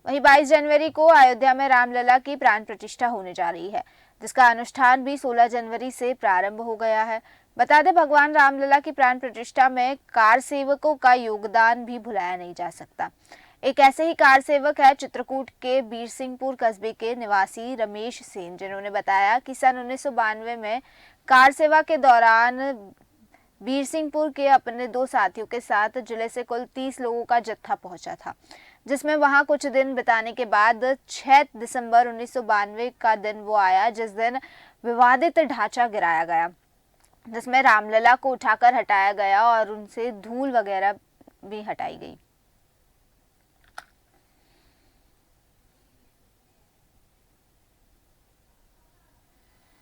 वहीं 22 जनवरी को अयोध्या में रामलला की प्राण प्रतिष्ठा होने जा रही है, जिसका अनुष्ठान भी 16 जनवरी से प्रारंभ हो गया है। बता दें, भगवान रामलला की प्राण प्रतिष्ठा में कार सेवकों का योगदान भी भुलाया नहीं जा सकता। एक ऐसे ही कार सेवक है चित्रकूट के बीरसिंहपुर कस्बे के निवासी रमेश सेन, जिन्होंने बताया कि सन 1992 में कार सेवा के दौरान बीरसिंहपुर के अपने 2 साथियों के साथ जिले से कुल 30 लोगों का जत्था पहुंचा था, जिसमें वहां कुछ दिन बिताने के बाद 6 दिसंबर 1992 का दिन वो आया जिस दिन विवादित ढांचा गिराया गया, जिसमें रामलला को उठाकर हटाया गया और उनसे धूल वगैरह भी हटाई गई।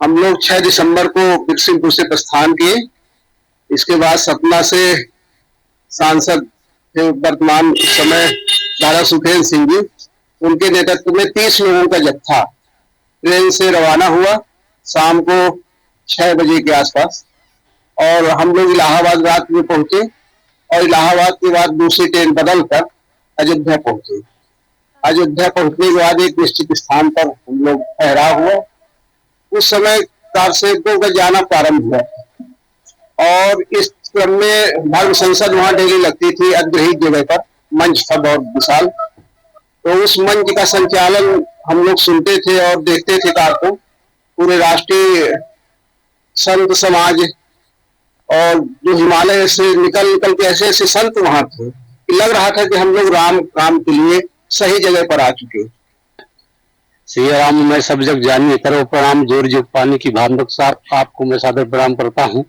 हम लोग 6 दिसंबर को बीरसिंहपुर से प्रस्थान किए। इसके बाद सतना से सांसद वर्तमान समय दादा सुखेन सिंह जी, उनके नेतृत्व में 30 लोगों का जत्था ट्रेन से रवाना हुआ शाम को 6 बजे के आसपास, और हम लोग इलाहाबाद रात में पहुंचे और इलाहाबाद के बाद दूसरी ट्रेन बदलकर अयोध्या पहुंचे। अयोध्या पहुंचने के बाद एक निश्चित स्थान पर हम लोग ठहराव हुआ। उस समय कार सेवकों का जाना प्रारंभ हुआ और इस क्रम में धर्म संसद वहां डेली लगती थी, अग्रहित जगह पर मंच था बहुत विशाल। तो उस मंच का संचालन हम लोग सुनते थे और देखते थे कार को। पूरे राष्ट्रीय संत समाज और जो हिमालय से निकल के ऐसे ऐसे संत वहां थे, लग रहा था कि हम लोग राम काम के लिए सही जगह पर आ चुके। श्री राम मैं सब जग जानिए, करो प्रणाम जोर जुग पानी की भावना के साथ आपको मैं सादर प्रणाम करता हूं।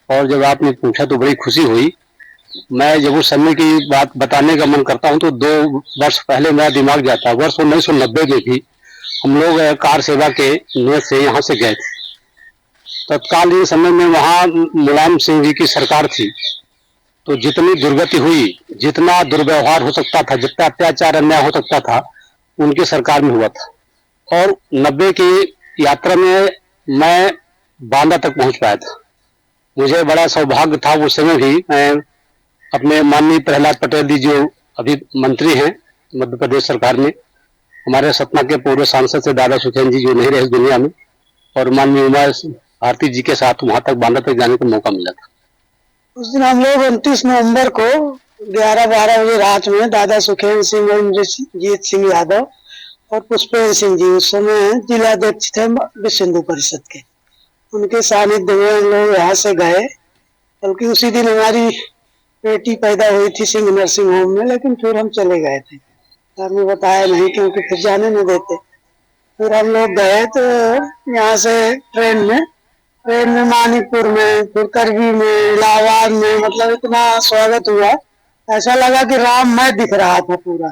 और जब आपने पूछा तो बड़ी खुशी हुई। मैं जब उस समय की बात बताने का मन करता हूं तो 2 वर्ष पहले मेरा दिमाग जाता। वर्ष 1990 में भी हम लोग कार सेवा के नियत से यहाँ से गए थे। तत्कालीन समय में वहाँ मुलायम सिंह जी की सरकार थी, तो जितनी दुर्गति हुई, जितना दुर्व्यवहार हो सकता था, जितना अत्याचार अन्याय हो सकता था, उनकी सरकार में हुआ था। और 90 की यात्रा में मैं बांदा तक पहुंच पाया था। मुझे बड़ा सौभाग्य था उस समय भी। मैं अपने माननीय प्रहलाद पटेल जी जो अभी मंत्री हैं मध्य प्रदेश सरकार में, हमारे सतना के पूर्व सांसद से दादा सुखेन जी जो नहीं रहे इस दुनिया में, और माननीय उमा भारती जी के साथ वहां तक बांदा तक जाने का मौका मिला था। उस दिन हम लोग 29 नवंबर को 11-12 बजे रात में दादा सुखेन सिंह और इंद्रजीत सिंह यादव और पुष्पेंद्र सिंह जी उस समय जिलाध्यक्ष थे विश्व हिंदू परिषद के, उनके सानिध्य में हम लोग यहाँ से गए। बल्कि उसी दिन हमारी बेटी पैदा हुई थी सिंह नर्सिंग होम में, लेकिन फिर हम चले गए थे, सर ने बताया नहीं क्योंकि फिर जाने नहीं देते। फिर हम लोग गए तो यहाँ से ट्रेन में मानिकपुर में, फिर करगी में, इलाहाबाद में, मतलब इतना स्वागत हुआ, ऐसा लगा कि राम मैं दिख रहा था पूरा।